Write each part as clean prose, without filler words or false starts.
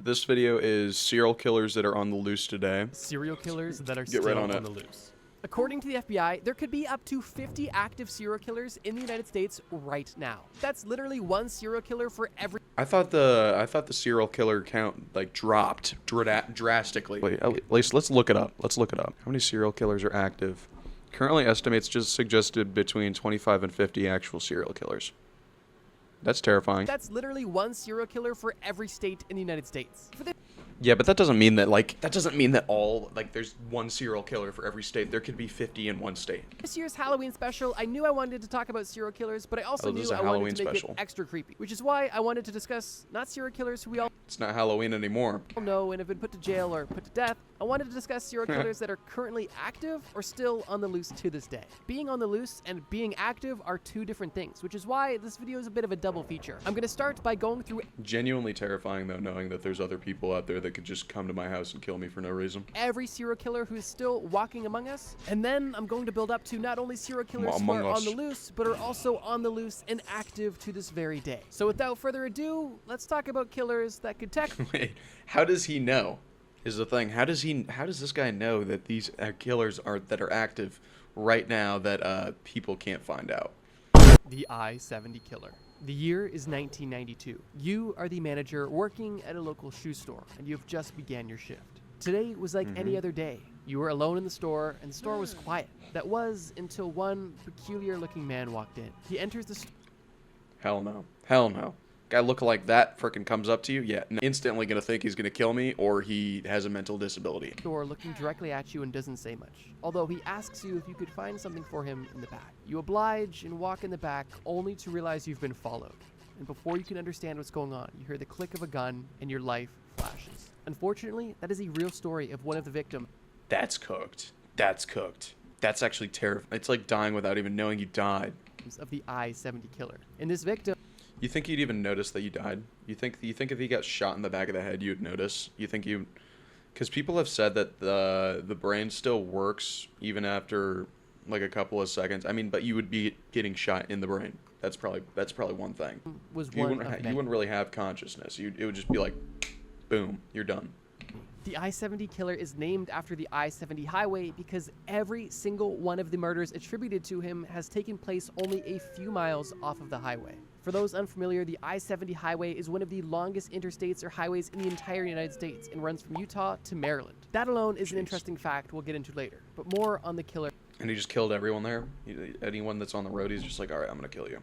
This video is serial killers that are on the loose today. Serial killers that are Get still right on on it. the loose. According to the FBI, there could be up to 50 active serial killers in the United States right now. That's literally one serial killer for every... I thought the serial killer count like dropped drastically. Wait, at least let's look it up. How many serial killers are active? Currently estimates just suggested between 25 and 50 actual serial killers. That's terrifying. That's literally one serial killer for every state in the United States. Yeah, but that doesn't mean that all there's one serial killer for every state. There could be 50 in one state. This year's Halloween special, I knew I wanted to talk about serial killers, but I also knew I wanted to make it extra creepy, which is why I wanted to discuss not serial killers who we all It's not Halloween anymore. know and have been put to jail or put to death. I wanted to discuss serial killers that are currently active or still on the loose to this day. Being on the loose and being active are two different things, which is why this video is a bit of a double feature. I'm going to start by going through Genuinely terrifying though, knowing that there's other people out there that could just come to my house and kill me for no reason. every serial killer who is still walking among us, and then I'm going to build up to not only serial killers who are on the loose, but are also on the loose and active to this very day. So without further ado, let's talk about killers that could Wait, how does he know? Is the thing. How does this guy know that these killers are active right now that people can't find out? The I-70 killer. The year is 1992. You are the manager working at a local shoe store, and you have just began your shift. Today was like any other day. You were alone in the store, and the store was quiet. That was until one peculiar-looking man walked in. He enters the store. Hell no. Hell no. Guy look like that frickin' comes up to you, yeah, instantly gonna think he's gonna kill me, or he has a mental disability. Looking directly at you and doesn't say much, although he asks you if you could find something for him in the back. You oblige and walk in the back, only to realize you've been followed. And before you can understand what's going on, you hear the click of a gun and your life flashes. Unfortunately, that is a real story of one of the victims. That's cooked. That's cooked. That's actually terrifying. It's like dying without even knowing you died. Of the I-70 killer. And this victim... You think you'd even notice that you died? You think if he got shot in the back of the head, you'd notice? You think you... Because people have said that the brain still works even after like a couple of seconds. I mean, but you would be getting shot in the brain. That's probably one thing. You wouldn't really have consciousness. It would just be like, boom, you're done. The I-70 killer is named after the I-70 highway because every single one of the murders attributed to him has taken place only a few miles off of the highway. For those unfamiliar, the I-70 highway is one of the longest interstates or highways in the entire United States and runs from Utah to Maryland. That alone is an interesting fact we'll get into later, but more on the killer. And he just killed everyone there? Anyone that's on the road, he's just like, alright, I'm gonna kill you.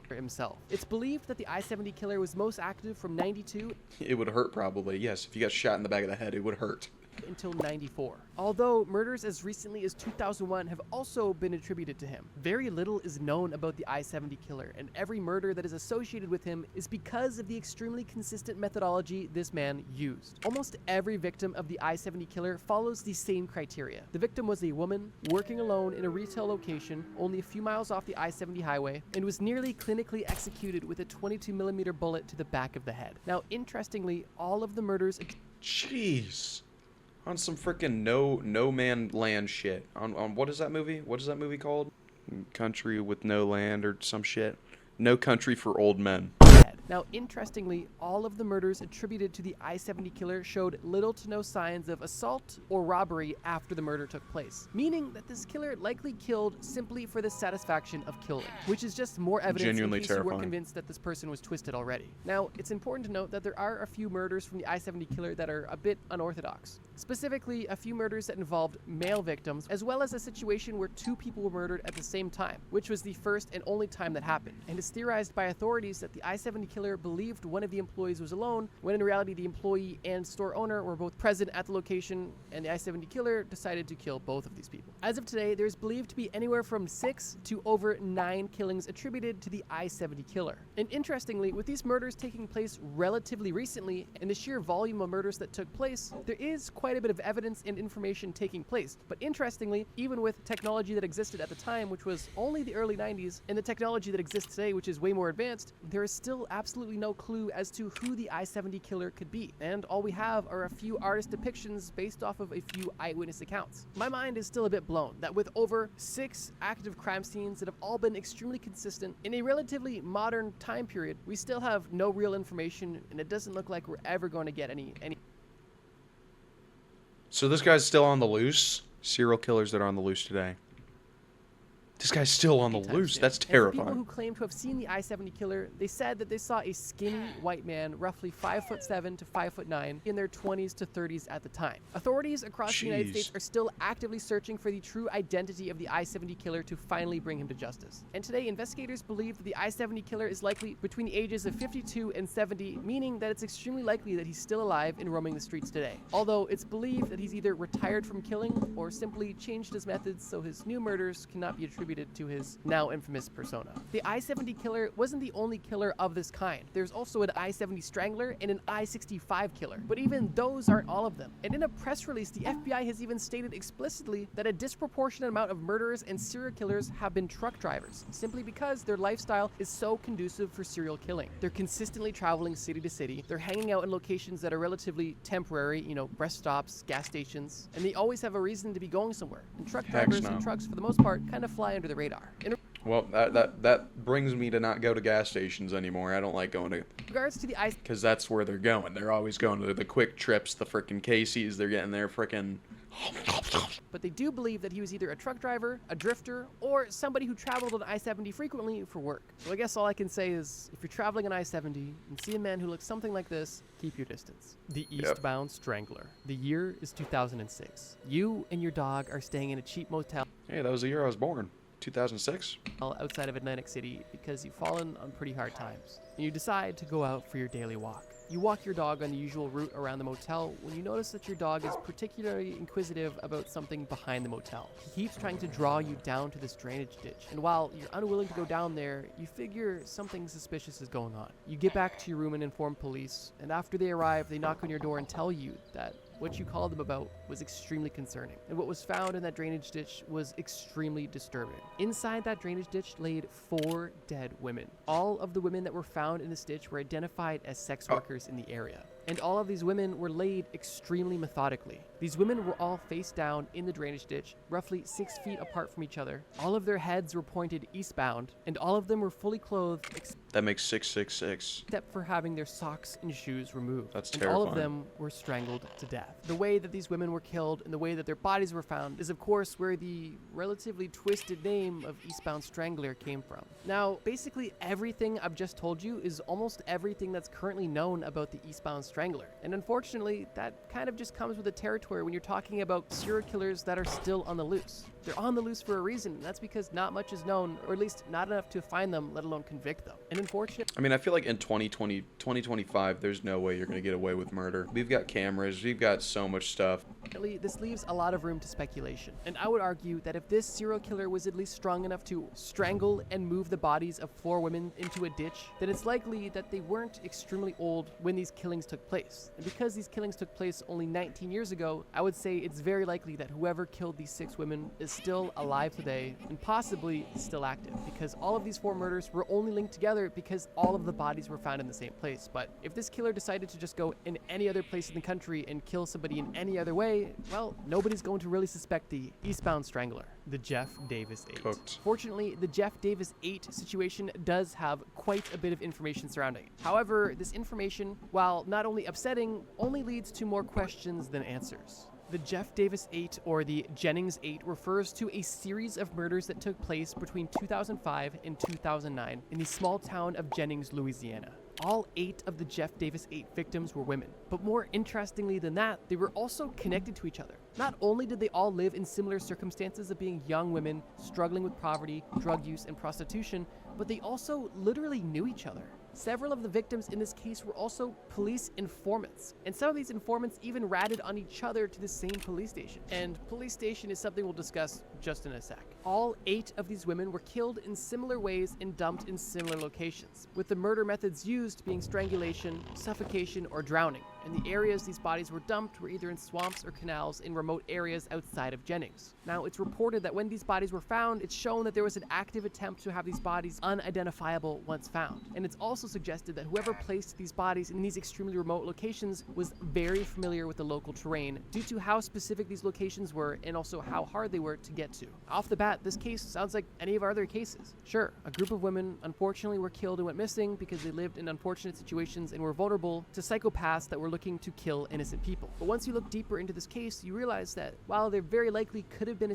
Himself. It's believed that the I-70 killer was most active from 92. It would hurt probably, yes. If you got shot in the back of the head, it would hurt. Until 94. Although murders as recently as 2001 have also been attributed to him. Very little is known about the I-70 killer, and every murder that is associated with him is because of the extremely consistent methodology this man used. Almost every victim of the I-70 killer follows the same criteria. The victim was a woman working alone in a retail location only a few miles off the I-70 highway and was nearly clinically executed with a 22mm bullet to the back of the head. Now, interestingly, all of the murders... Jeez. On some freaking no man land shit. On what is that movie? What is that movie called? Country with No Land or some shit. No Country for Old Men. Now, interestingly, all of the murders attributed to the I-70 killer showed little to no signs of assault or robbery after the murder took place, meaning that this killer likely killed simply for the satisfaction of killing, which is just more evidence in case you were convinced that this person was twisted already. Now, it's important to note that there are a few murders from the I-70 killer that are a bit unorthodox, specifically a few murders that involved male victims, as well as a situation where two people were murdered at the same time, which was the first and only time that happened, and it's theorized by authorities that the I-70 killer believed one of the employees was alone, when in reality the employee and store owner were both present at the location, and the I-70 killer decided to kill both of these people. As of today, there's believed to be anywhere from 6 to over 9 killings attributed to the I-70 killer. And interestingly, with these murders taking place relatively recently, and the sheer volume of murders that took place, there is quite a bit of evidence and information taking place. But interestingly, even with technology that existed at the time, which was only the early 90s, and the technology that exists today, which is way more advanced, there is still absolutely absolutely no clue as to who the I-70 killer could be, and all we have are a few artist depictions based off of a few eyewitness accounts. My mind is still a bit blown that with over 6 active crime scenes that have all been extremely consistent in a relatively modern time period, we still have no real information, and it doesn't look like we're ever going to get any. So this guy's still on the loose? Serial killers that are on the loose today. This guy's still on the loose. That's And for terrifying. people who claim to have seen the I-70 killer, they said that they saw a skinny white man, roughly 5'7" to 5'9", in their 20s to 30s at the time. Authorities across the United States are still actively searching for the true identity of the I-70 killer to finally bring him to justice. And today, investigators believe that the I-70 killer is likely between the ages of 52 and 70, meaning that it's extremely likely that he's still alive and roaming the streets today. Although it's believed that he's either retired from killing or simply changed his methods so his new murders cannot be attributed to his now infamous persona. The I-70 killer wasn't the only killer of this kind. There's also an I-70 strangler and an I-65 killer, but even those aren't all of them. And in a press release, the FBI has even stated explicitly that a disproportionate amount of murderers and serial killers have been truck drivers, simply because their lifestyle is so conducive for serial killing. They're consistently traveling city to city, they're hanging out in locations that are relatively temporary, rest stops, gas stations, and they always have a reason to be going somewhere. And truck drivers and trucks, for the most part, kind of fly under the radar. Well, that brings me to not go to gas stations anymore. I don't like going to... regards to the ice... Because that's where they're going. They're always going to the quick trips, the frickin' Casey's. They're getting their frickin'... But they do believe that he was either a truck driver, a drifter, or somebody who traveled on I-70 frequently for work. So I guess all I can say is, if you're traveling on I-70 and see a man who looks something like this, keep your distance. The Eastbound Strangler. The year is 2006. You and your dog are staying in a cheap motel. Hey, that was the year I was born. 2006? Outside of Atlantic City because you've fallen on pretty hard times. And you decide to go out for your daily walk. You walk your dog on the usual route around the motel when you notice that your dog is particularly inquisitive about something behind the motel. He keeps trying to draw you down to this drainage ditch, and while you're unwilling to go down there, you figure something suspicious is going on. You get back to your room and inform police, and after they arrive, they knock on your door and tell you that what you called them about was extremely concerning, and what was found in that drainage ditch was extremely disturbing. Inside that drainage ditch laid 4 dead women. All of the women that were found in this ditch were identified as sex workers in the area. And all of these women were laid extremely methodically. These women were all face down in the drainage ditch, roughly 6 feet apart from each other. All of their heads were pointed eastbound, and all of them were fully clothed That makes 666. except for having their socks and shoes removed. That's and terrifying. all of them were strangled to death. The way that these women were killed and the way that their bodies were found is of course where the relatively twisted name of Eastbound Strangler came from. Now, basically everything I've just told you is almost everything that's currently known about the Eastbound Strangler. And unfortunately, that kind of just comes with the territory when you're talking about serial killers that are still on the loose. They're on the loose for a reason, and that's because not much is known, or at least not enough to find them, let alone convict them. And unfortunately, I mean, I feel like in 2025, there's no way you're going to get away with murder. We've got cameras. We've got so much stuff. this leaves a lot of room to speculation. And I would argue that if this serial killer was at least strong enough to strangle and move the bodies of 4 women into a ditch, then it's likely that they weren't extremely old when these killings took place. And because these killings took place only 19 years ago, I would say it's very likely that whoever killed these 6 women is still alive today and possibly still active, because all of these 4 murders were only linked together because all of the bodies were found in the same place. But if this killer decided to just go in any other place in the country and kill somebody in any other way, well, nobody's going to really suspect the Eastbound Strangler. The Jeff Davis 8. Cooked. Fortunately, the Jeff Davis 8 situation does have quite a bit of information surrounding it. However, this information, while not only upsetting, only leads to more questions than answers. The Jeff Davis 8, or the Jennings 8, refers to a series of murders that took place between 2005 and 2009 in the small town of Jennings, Louisiana. All 8 of the Jeff Davis 8 victims were women. But more interestingly than that, they were also connected to each other. Not only did they all live in similar circumstances of being young women struggling with poverty, drug use, and prostitution, but they also literally knew each other. Several of the victims in this case were also police informants, and some of these informants even ratted on each other to the same police station. And police station is something we'll discuss just in a sec. All 8 of these women were killed in similar ways and dumped in similar locations, with the murder methods used being strangulation, suffocation, or drowning. and the areas these bodies were dumped were either in swamps or canals in remote areas outside of Jennings. Now, it's reported that when these bodies were found, it's shown that there was an active attempt to have these bodies unidentifiable once found. And it's also suggested that whoever placed these bodies in these extremely remote locations was very familiar with the local terrain due to how specific these locations were and also how hard they were to get to. Off the bat, this case sounds like any of our other cases. Sure, a group of women unfortunately were killed and went missing because they lived in unfortunate situations and were vulnerable to psychopaths that were looking to kill innocent people. But once you look deeper into this case, you realize that while there very likely could have been a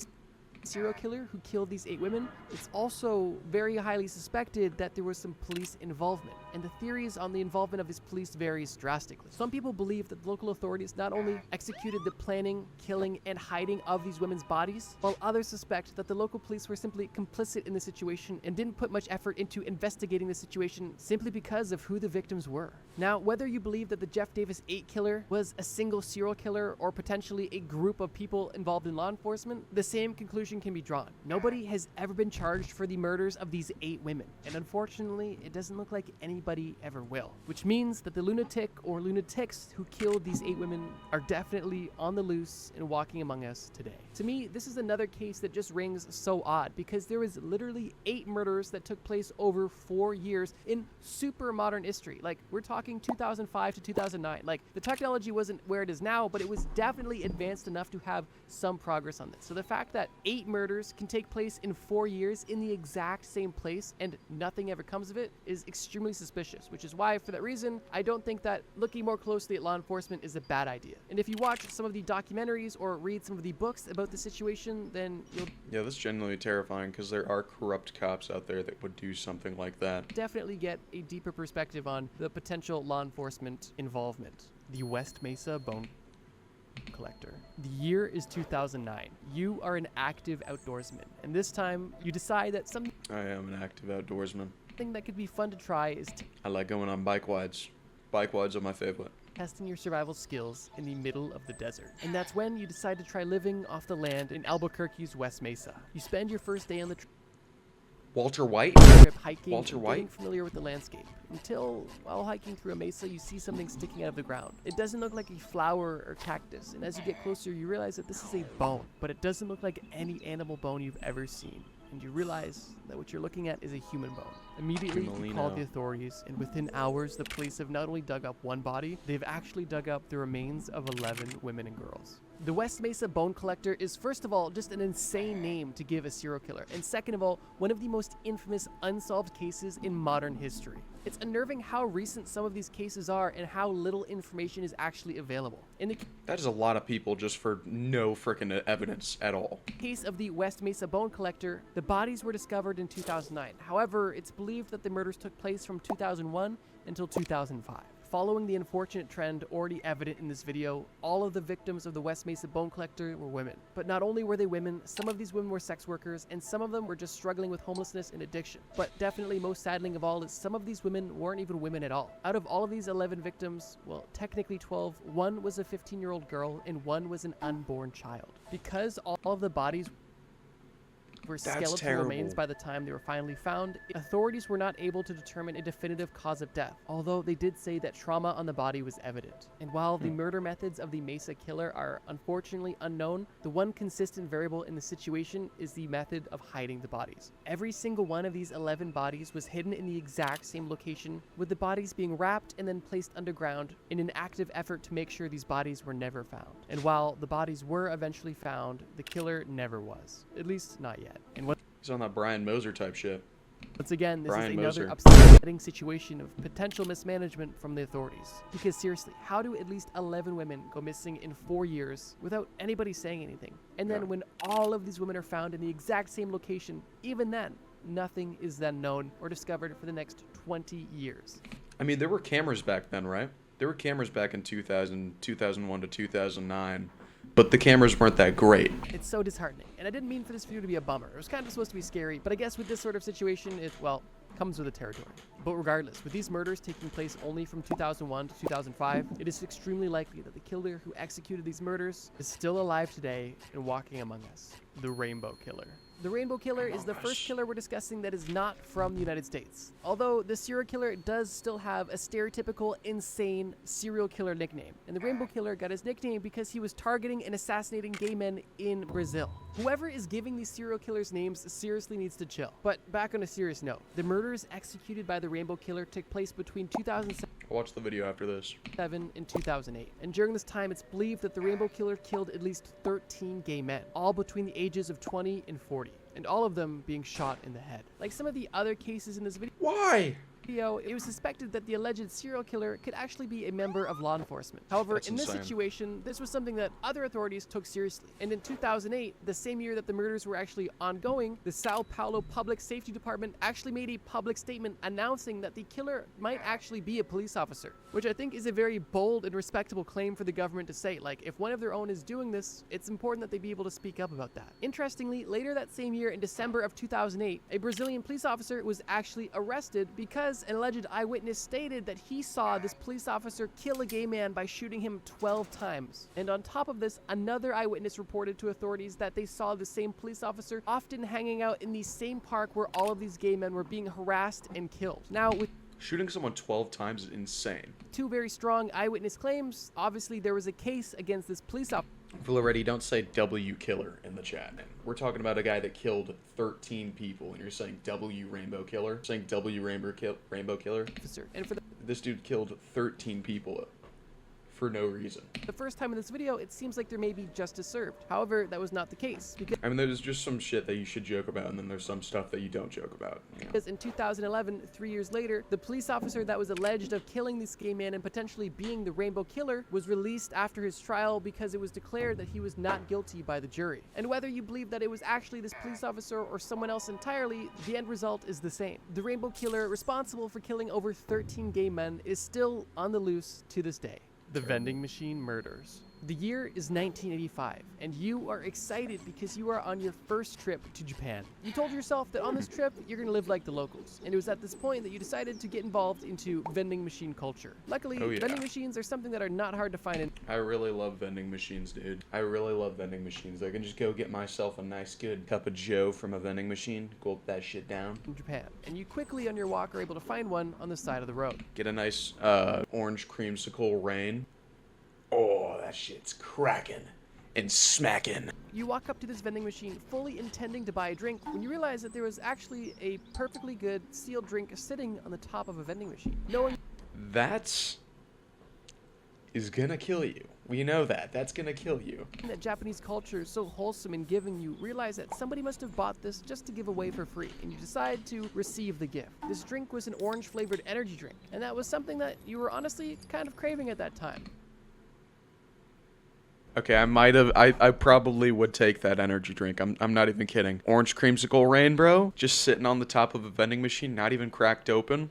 serial killer who killed these 8 women, it's also very highly suspected that there was some police involvement, and the theories on the involvement of these police varies drastically. Some people believe that the local authorities not only executed the planning, killing, and hiding of these women's bodies, while others suspect that the local police were simply complicit in the situation and didn't put much effort into investigating the situation simply because of who the victims were. Now, whether you believe that the Jeff Davis 8 killer was a single serial killer or potentially a group of people involved in law enforcement, the same conclusion can be drawn. Nobody has ever been charged for the murders of these 8 women, and unfortunately, it doesn't look like anybody ever will, which means that the lunatic or lunatics who killed these 8 women are definitely on the loose and walking among us today. To me, this is another case that just rings so odd because there was literally 8 murders that took place over 4 years in super modern history. Like, we're talking 2005 to 2009. Like, the technology wasn't where it is now, but it was definitely advanced enough to have some progress on this. So the fact that 8 murders can take place in 4 years in the exact same place and nothing ever comes of it is extremely suspicious, which is why, for that reason, I don't think that looking more closely at law enforcement is a bad idea. And if you watch some of the documentaries or read some of the books about the situation, then you'll Yeah, that's genuinely terrifying because there are corrupt cops out there that would do something like that. definitely get a deeper perspective on the potential law enforcement involvement. The West Mesa Bone Collector. The year is 2009. You are an active outdoorsman, and this time you decide that something I am an active outdoorsman. that could be fun to try is I like going on bike rides. Bike rides are my favorite. testing your survival skills in the middle of the desert. And that's when you decide to try living off the land in Albuquerque's West Mesa. You spend your first day on the Walter White? trip hiking Walter and White? getting familiar with the landscape, until while hiking through a mesa you see something sticking out of the ground. It doesn't look like a flower or cactus, and as you get closer you realize that this is a bone, but it doesn't look like any animal bone you've ever seen. And you realize that what you're looking at is a human bone. Immediately, you call the authorities, and within hours, the police have not only dug up one body, they've actually dug up the remains of 11 women and girls. The West Mesa Bone Collector is, first of all, just an insane name to give a serial killer, and second of all, one of the most infamous unsolved cases in modern history. It's unnerving how recent some of these cases are and how little information is actually available. In the That is a lot of people just for no frickin' evidence at all. case of the West Mesa Bone Collector, the bodies were discovered in 2009. However, it's believed that the murders took place from 2001 until 2005. Following the unfortunate trend already evident in this video, all of the victims of the West Mesa Bone Collector were women. But not only were they women, some of these women were sex workers, and some of them were just struggling with homelessness and addiction. But definitely most saddening of all is some of these women weren't even women at all. Out of all of these 11 victims, well, technically 12, one was a 15-year-old girl and one was an unborn child. Because all of the bodies were skeletal terrible. remains by the time they were finally found, authorities were not able to determine a definitive cause of death, although they did say that trauma on the body was evident. And while the murder methods of the Mesa killer are unfortunately unknown, the one consistent variable in the situation is the method of hiding the bodies. Every single one of these 11 bodies was hidden in the exact same location, with the bodies being wrapped and then placed underground in an active effort to make sure these bodies were never found. And while the bodies were eventually found, the killer never was. At least not yet. And He's on that Brian Moser type shit. once again, this Brian is another Moser. upsetting situation of potential mismanagement from the authorities. Because seriously, how do at least 11 women go missing in 4 years without anybody saying anything? And then Yeah. when all of these women are found in the exact same location, even then, nothing is then known or discovered for the next 20 years. I mean, there were cameras back then, right? There were cameras back in 2000, 2001 to 2009, but the cameras weren't that great. It's so disheartening. And I didn't mean for this video to be a bummer. It was kind of supposed to be scary, but I guess with this sort of situation, it, well, comes with the territory. But regardless, with these murders taking place only from 2001 to 2005, it is extremely likely that the killer who executed these murders is still alive today and walking among us. The Rainbow Killer. The Rainbow Killer is the first killer we're discussing that is not from the United States. Although the serial killer does still have a stereotypical insane serial killer nickname. And the Rainbow Killer got his nickname because he was targeting and assassinating gay men in Brazil. Whoever is giving these serial killers names seriously needs to chill. But back on a serious note, the murders executed by the Rainbow Killer took place between 2007 I'll watch the video after this. and 2008. And during this time, it's believed that the Rainbow Killer killed at least 13 gay men, all between the ages of 20 and 40, and all of them being shot in the head. Like some of the other cases in this video, Why? it was suspected that the alleged serial killer could actually be a member of law enforcement. However, That's in this insane. situation, this was something that other authorities took seriously. And in 2008, the same year that the murders were actually ongoing, the Sao Paulo Public Safety Department actually made a public statement announcing that the killer might actually be a police officer, which I think is a very bold and respectable claim for the government to say. Like, if one of their own is doing this, it's important that they be able to speak up about that. Interestingly, later that same year, in December of 2008, a Brazilian police officer was actually arrested because an alleged eyewitness stated that he saw this police officer kill a gay man by shooting him 12 times. And on top of this, another eyewitness reported to authorities that they saw the same police officer often hanging out in the same park where all of these gay men were being harassed and killed. Now, with Shooting someone 12 times is insane. two very strong eyewitness claims, obviously there was a case against this police officer. Already, don't say W killer in the chat. We're talking about a guy that killed 13 people, and you're saying W Rainbow Killer? Saying W Rainbow Killer? And for This dude killed 13 people for no reason. the first time in this video, it seems like there may be justice served. However, that was not the case, because I mean, there's just some shit that you should joke about, and then there's some stuff that you don't joke about. You know? Because in 2011, 3 years later, the police officer that was alleged of killing this gay man and potentially being the Rainbow Killer was released after his trial because it was declared that he was not guilty by the jury. And whether you believe that it was actually this police officer or someone else entirely, the end result is the same. The Rainbow Killer, responsible for killing over 13 gay men, is still on the loose to this day. The vending machine murders. The year is 1985, and you are excited because you are on your first trip to Japan. You told yourself that on this trip, you're going to live like the locals, and it was at this point that you decided to get involved into vending machine culture. Luckily, Oh, yeah. vending machines are something that are not hard to find in I really love vending machines, dude. I really love vending machines. I can just go get myself a nice, good cup of joe from a vending machine, gulp that shit down, Japan, and you quickly on your walk are able to find one on the side of the road. get a nice orange creamsicle rain. Oh, that shit's cracking and smacking. You walk up to this vending machine fully intending to buy a drink when you realize that there was actually a perfectly good sealed drink sitting on the top of a vending machine. Knowing That is gonna kill you. We know that. That's gonna kill you. that Japanese culture is so wholesome and giving, you realize that somebody must have bought this just to give away for free, and you decide to receive the gift. This drink was an orange flavored energy drink, and that was something that you were honestly kind of craving at that time. Okay, I probably would take that energy drink. I'm not even kidding. Orange creamsicle rain, bro. Just sitting on the top of a vending machine, not even cracked open.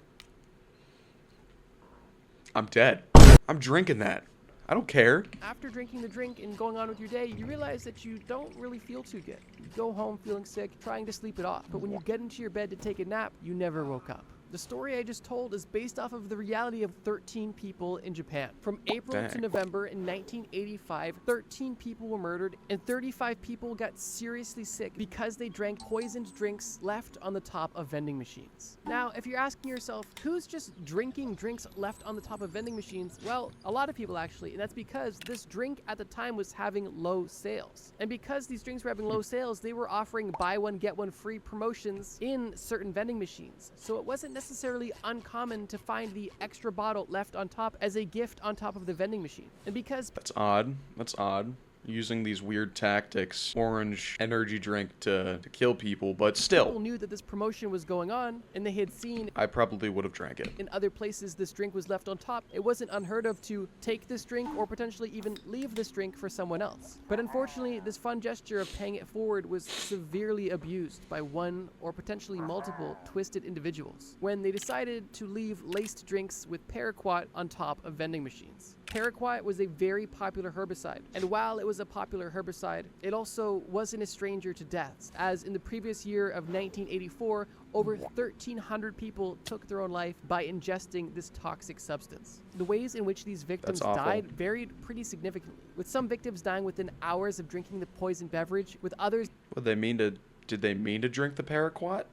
I'm dead. I'm drinking that. I don't care. After drinking the drink and going on with your day, you realize that you don't really feel too good. You go home feeling sick, trying to sleep it off, but when you get into your bed to take a nap, you never woke up. The story I just told is based off of the reality of 13 people in Japan. From April to Dang. November in 1985, 13 people were murdered and 35 people got seriously sick because they drank poisoned drinks left on the top of vending machines. Now, if you're asking yourself, who's just drinking drinks left on the top of vending machines? Well, a lot of people actually, and that's because this drink at the time was having low sales. And because these drinks were having low sales, they were offering buy one, get one free promotions in certain vending machines. So it wasn't necessarily uncommon to find the extra bottle left on top as a gift on top of the vending machine. And because That's odd. That's odd. Using these weird tactics, orange energy drink to kill people, but people still, knew that this promotion was going on and they had seen I probably would have drank it. in other places this drink was left on top, it wasn't unheard of to take this drink or potentially even leave this drink for someone else. But unfortunately, this fun gesture of paying it forward was severely abused by one or potentially multiple twisted individuals when they decided to leave laced drinks with paraquat on top of vending machines. Paraquat was a very popular herbicide, and while it was a popular herbicide, it also wasn't a stranger to deaths, as in the previous year of 1984, over 1,300 people took their own life by ingesting this toxic substance. The ways in which these victims That's awful. died varied pretty significantly, with some victims dying within hours of drinking the poisoned beverage, with others What they mean to Did they mean to drink the paraquat?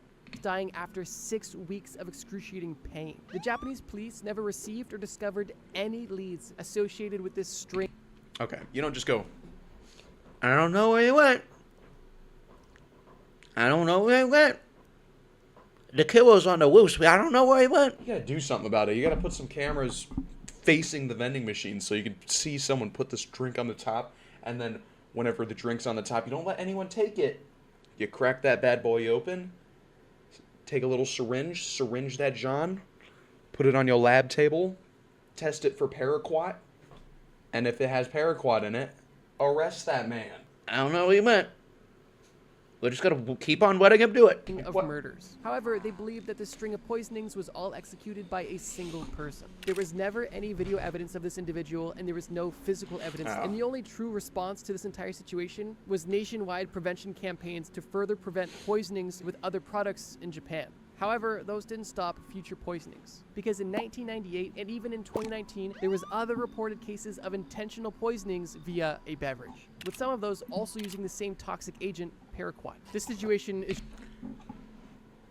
dying after 6 weeks of excruciating pain. The Japanese police never received or discovered any leads associated with this string. Okay, you don't just go, I don't know where he went. I don't know where he went. The killer's on the loose. I don't know where he went. you gotta do something about it. You gotta put some cameras facing the vending machine so you can see someone put this drink on the top, and then whenever the drink's on the top, you don't let anyone take it. You crack that bad boy open, take a little syringe that John, put it on your lab table, test it for paraquat, and if it has paraquat in it, arrest that man. I don't know where he went. We're just gonna keep on letting him do it. Of murders. However, they believe that this string of poisonings was all executed by a single person. There was never any video evidence of this individual, and there was no physical evidence. And the only true response to this entire situation was nationwide prevention campaigns to further prevent poisonings with other products in Japan. However, those didn't stop future poisonings, because in 1998 and even in 2019, there was other reported cases of intentional poisonings via a beverage, with some of those also using the same toxic agent, paraquat. This situation is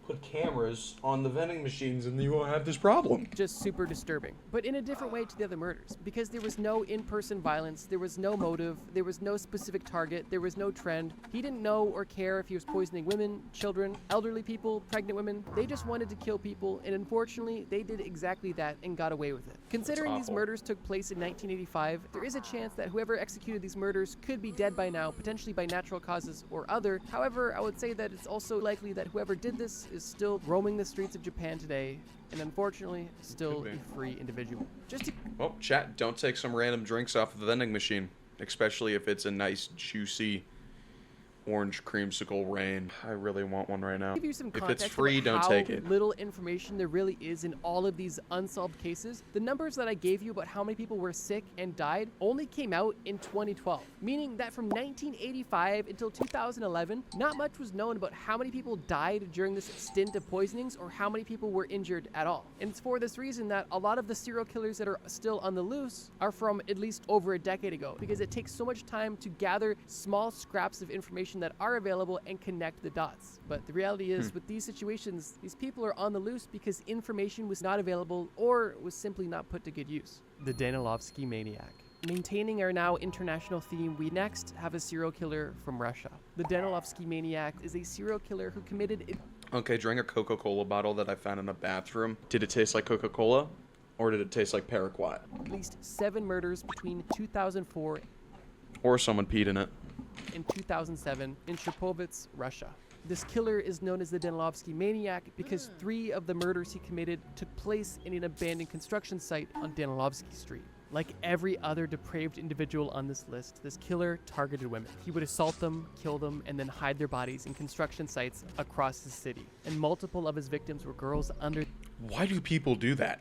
Put cameras on the vending machines and you won't have this problem. just super disturbing, but in a different way to the other murders, because there was no in-person violence, there was no motive, there was no specific target, there was no trend. He didn't know or care if he was poisoning women, children, elderly people, pregnant women. They just wanted to kill people, and unfortunately, they did exactly that and got away with it. Considering these awful. murders took place in 1985, there is a chance that whoever executed these murders could be dead by now, potentially by natural causes or other. However, I would say that it's also likely that whoever did this is still roaming the streets of Japan today, and unfortunately, still Could be. a free individual. Just to Oh, chat, don't take some random drinks off of the vending machine, especially if it's a nice, juicy orange creamsicle rain. I really want one right now. give you some If context it's free, about don't how take it. little information there really is in all of these unsolved cases. The numbers that I gave you about how many people were sick and died only came out in 2012, meaning that from 1985 until 2011, not much was known about how many people died during this stint of poisonings or how many people were injured at all. And it's for this reason that a lot of the serial killers that are still on the loose are from at least over a decade ago, because it takes so much time to gather small scraps of information that are available and connect the dots. But the reality is, with these situations, these people are on the loose because information was not available or was simply not put to good use. The Danilovsky Maniac. Maintaining our now international theme, we next have a serial killer from Russia. The Danilovsky Maniac is a serial killer who committed Okay, drink a Coca-Cola bottle that I found in a bathroom. Did it taste like Coca-Cola? Or did it taste like paraquat? at least 7 murders between 2004 Or someone peed in it. in 2007 in Shapovitz, Russia. This killer is known as the Danilovsky Maniac because 3 of the murders he committed took place in an abandoned construction site on Danilovsky Street. Like every other depraved individual on this list, this killer targeted women. He would assault them, kill them, and then hide their bodies in construction sites across the city. And multiple of his victims were girls under Why do people do that?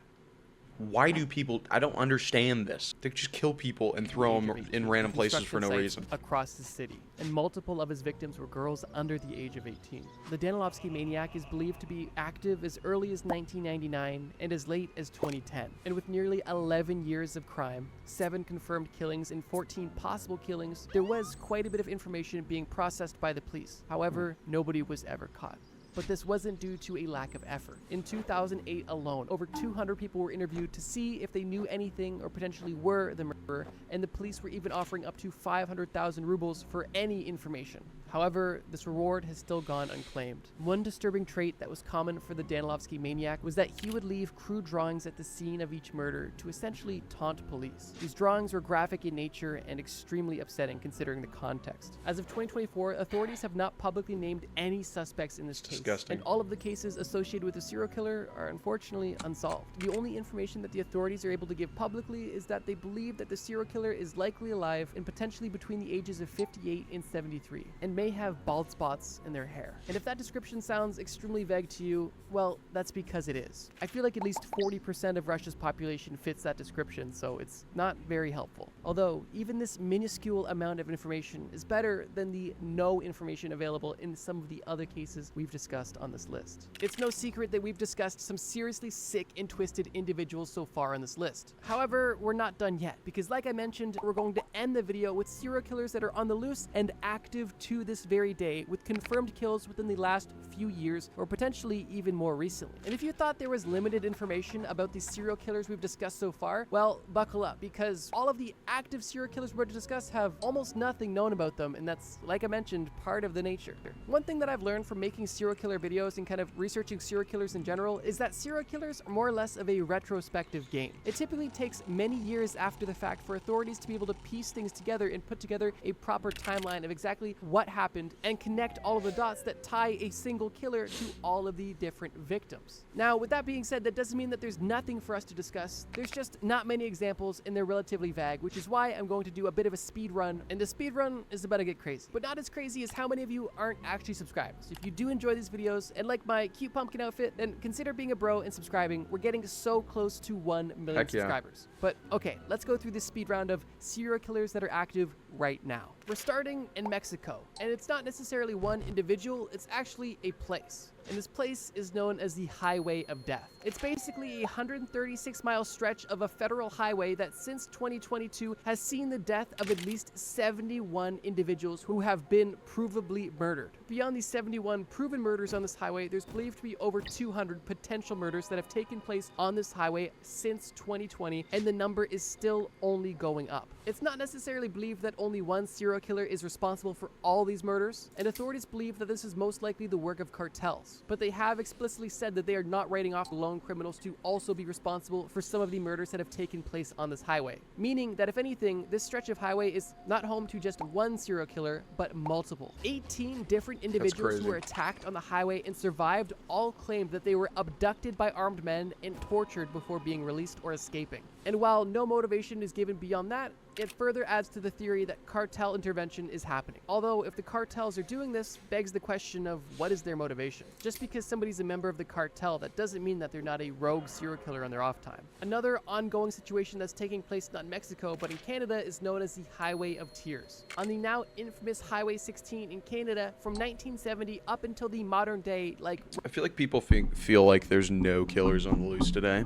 Why do people... I don't understand this. They just kill people and throw them in random places for no construction reason. sites across the city, and multiple of his victims were girls under the age of 18. The Danilovsky Maniac is believed to be active as early as 1999 and as late as 2010. And with nearly 11 years of crime, 7 confirmed killings and 14 possible killings, there was quite a bit of information being processed by the police. However, nobody was ever caught. But this wasn't due to a lack of effort. In 2008 alone, over 200 people were interviewed to see if they knew anything or potentially were the murderer, and the police were even offering up to 500,000 rubles for any information. However, this reward has still gone unclaimed. One disturbing trait that was common for the Danilovsky Maniac was that he would leave crude drawings at the scene of each murder to essentially taunt police. These drawings were graphic in nature and extremely upsetting considering the context. As of 2024, authorities have not publicly named any suspects in this case. Disgusting. And all of the cases associated with the serial killer are unfortunately unsolved. The only information that the authorities are able to give publicly is that they believe that the serial killer is likely alive and potentially between the ages of 58 and 73, and may have bald spots in their hair. And if that description sounds extremely vague to you, well, that's because it is. I feel like at least 40% of Russia's population fits that description, so it's not very helpful. Although, even this minuscule amount of information is better than the no information available in some of the other cases we've discussed on this list. It's no secret that we've discussed some seriously sick and twisted individuals so far on this list. However, we're not done yet, because like I mentioned, we're going to end the video with serial killers that are on the loose and active to this very day with confirmed kills within the last few years or potentially even more recently. And if you thought there was limited information about the serial killers we've discussed so far, well, buckle up, because all of the active serial killers we're about to discuss have almost nothing known about them, and that's, like I mentioned, part of the nature. One thing that I've learned from making serial killer videos and kind of researching serial killers in general is that serial killers are more or less of a retrospective game. It typically takes many years after the fact for authorities to be able to piece things together and put together a proper timeline of exactly what happened and connect all of the dots that tie a single killer to all of the different victims. Now, with that being said, that doesn't mean that there's nothing for us to discuss. There's just not many examples and they're relatively vague, which is why I'm going to do a bit of a speed run, and the speed run is about to get crazy, but not as crazy as how many of you aren't actually subscribed. So if you do enjoy these videos and like my cute pumpkin outfit, then consider being a bro and subscribing. We're getting so close to 1 million Heck yeah. subscribers. But okay, let's go through this speed round of serial killers that are active right now. We're starting in Mexico, and it's not necessarily one individual, it's actually a place. And this place is known as the Highway of Death. It's basically a 136-mile stretch of a federal highway that since 2022 has seen the death of at least 71 individuals who have been provably murdered. Beyond these 71 proven murders on this highway, there's believed to be over 200 potential murders that have taken place on this highway since 2020, and the number is still only going up. It's not necessarily believed that only one serial killer is responsible for all these murders, and authorities believe that this is most likely the work of cartels. But they have explicitly said that they are not writing off lone criminals to also be responsible for some of the murders that have taken place on this highway. Meaning that if anything, this stretch of highway is not home to just one serial killer, but multiple. 18 different individuals who were attacked on the highway and survived all claimed that they were abducted by armed men and tortured before being released or escaping. And while no motivation is given beyond that, it further adds to the theory that cartel intervention is happening. Although if the cartels are doing this, begs the question of what is their motivation? Just because somebody's a member of the cartel, that doesn't mean that they're not a rogue serial killer on their off time. Another ongoing situation that's taking place not in Mexico, but in Canada is known as the Highway of Tears. On the now infamous Highway 16 in Canada, from 1970 up until the modern day, like... I feel like people feel like there's no killers on the loose today,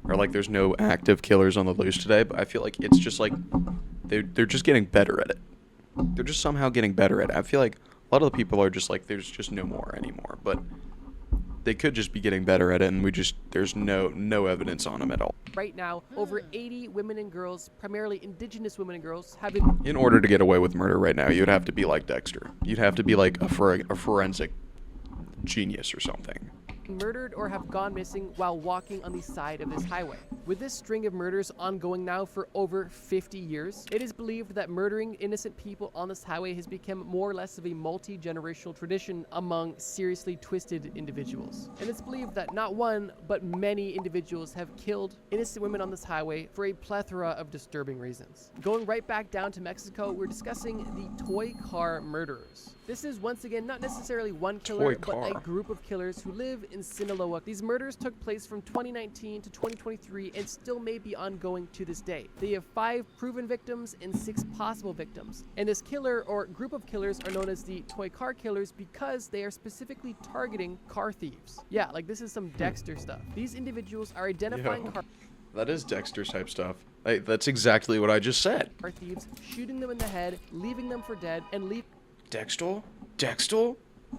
or like there's no active killers on the loose today, but I feel like it's just like they're just getting better at it. They're just somehow getting better at it. I feel like a lot of the people are just like, there's just no more anymore, but they could just be getting better at it, and there's no evidence on them at all. Right now, over 80 women and girls, primarily indigenous women and girls, have been... In order to get away with murder right now, you'd have to be like Dexter. You'd have to be like a forensic genius or something. Murdered or have gone missing while walking on the side of this highway. With this string of murders ongoing now for over 50 years, it is believed that murdering innocent people on this highway has become more or less of a multi-generational tradition among seriously twisted individuals. And it's believed that not one, but many individuals have killed innocent women on this highway for a plethora of disturbing reasons. Going right back down to Mexico, we're discussing the toy car murderers. This is once again not necessarily one killer, but a group of killers who live in Sinaloa. These murders took place from 2019 to 2023 and still may be ongoing to this day. They have 5 proven victims and 6 possible victims. And this killer or group of killers are known as the toy car killers because they are specifically targeting car thieves. Yeah, like this is some Dexter stuff. These individuals are identifying car... That is Dexter type stuff. That's exactly what I just said. Car thieves, shooting them in the head, leaving them for dead, and Dexter?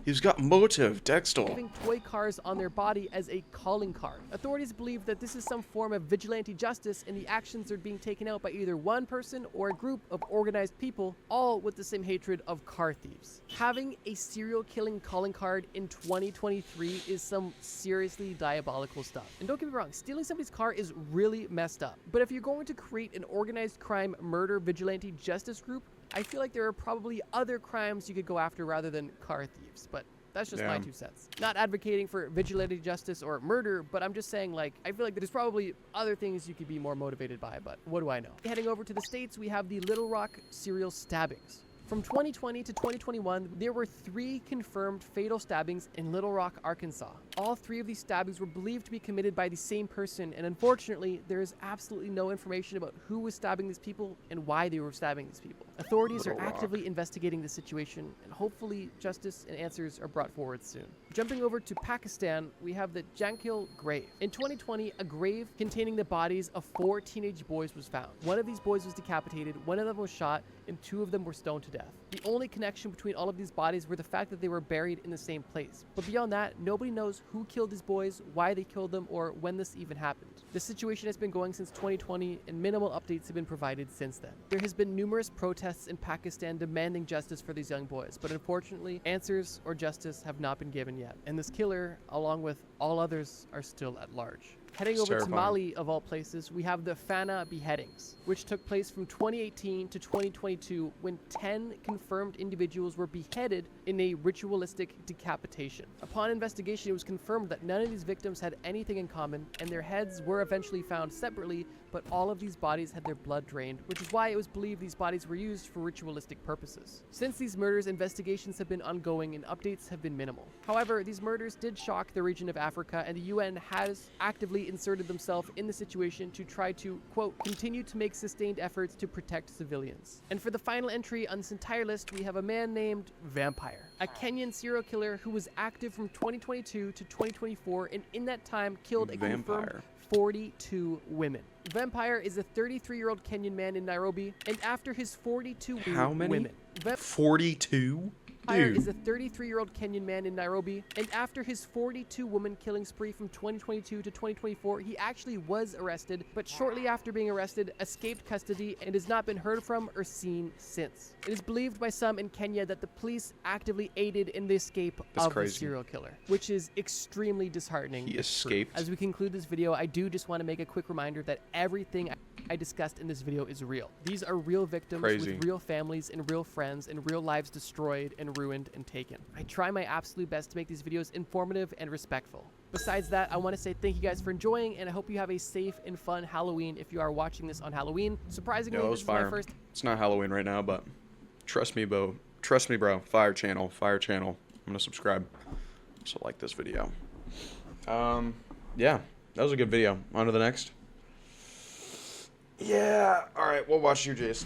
He's got motive, Dexter. Leaving toy cars on their body as a calling card. Authorities believe that this is some form of vigilante justice, and the actions are being taken out by either one person or a group of organized people, all with the same hatred of car thieves. Having a serial killing calling card in 2023 is some seriously diabolical stuff. And don't get me wrong, stealing somebody's car is really messed up. But if you're going to create an organized crime murder vigilante justice group, I feel like there are probably other crimes you could go after rather than car thieves, but that's just my 2 cents. Not advocating for vigilante justice or murder, but I'm just saying, like, I feel like there's probably other things you could be more motivated by, but what do I know? Heading over to the States, we have the Little Rock serial stabbings. From 2020 to 2021, there were 3 confirmed fatal stabbings in Little Rock, Arkansas. All 3 of these stabbings were believed to be committed by the same person, and unfortunately, there is absolutely no information about who was stabbing these people and why they were stabbing these people. Authorities are Little Rock. actively investigating the situation, and hopefully justice and answers are brought forward soon. Jumping over to Pakistan, we have the Jankil grave. In 2020, a grave containing the bodies of 4 teenage boys was found. One of these boys was decapitated, one of them was shot, and 2 of them were stoned to death. The only connection between all of these bodies were the fact that they were buried in the same place. But beyond that, nobody knows who killed these boys, why they killed them, or when this even happened. The situation has been going since 2020, and minimal updates have been provided since then. There has been numerous protests in Pakistan demanding justice for these young boys, but unfortunately, answers or justice have not been given yet. And this killer, along with all others, are still at large. Heading It's over to terrifying. Mali, of all places, we have the Fana beheadings, which took place from 2018 to 2022 when 10 confirmed individuals were beheaded in a ritualistic decapitation. Upon investigation, it was confirmed that none of these victims had anything in common, and their heads were eventually found separately, but all of these bodies had their blood drained, which is why it was believed these bodies were used for ritualistic purposes. Since these murders, investigations have been ongoing and updates have been minimal. However, these murders did shock the region of Africa, and the UN has actively inserted themselves in the situation to try to, quote, continue to make sustained efforts to protect civilians. And for the final entry on this entire list, we have a man named Vampire, a Kenyan serial killer who was active from 2022 to 2024, and in that time killed a confirmed Vampire. 42 women. Vampire is a 33-year-old Kenyan man in Nairobi, and after his 42 How many? women. 42? Vampire Dude. is a 33-year-old Kenyan man in Nairobi, and after his 42 woman killing spree from 2022 to 2024, he actually was arrested, but shortly after being arrested, escaped custody and has not been heard from or seen since. It is believed by some in Kenya that the police actively aided in the escape That's of the crazy. serial killer, which is extremely disheartening. He if true. escaped? As we conclude this video, I do just want to make a quick reminder that everything I discussed in this video is real. These are real victims Crazy. with real families and real friends and real lives destroyed and ruined and taken. I try my absolute best to make these videos informative and respectful. Besides that, I want to say thank you guys for enjoying, and I hope you have a safe and fun Halloween if you are watching this on Halloween. Surprisingly, Yo, it this was is my fire. first It's not Halloween right now, but trust me, bro. Trust me, bro. Fire channel. I'm gonna subscribe. So like this video. Yeah, that was a good video. On to the next. Yeah. All right, we'll watch you, Jason.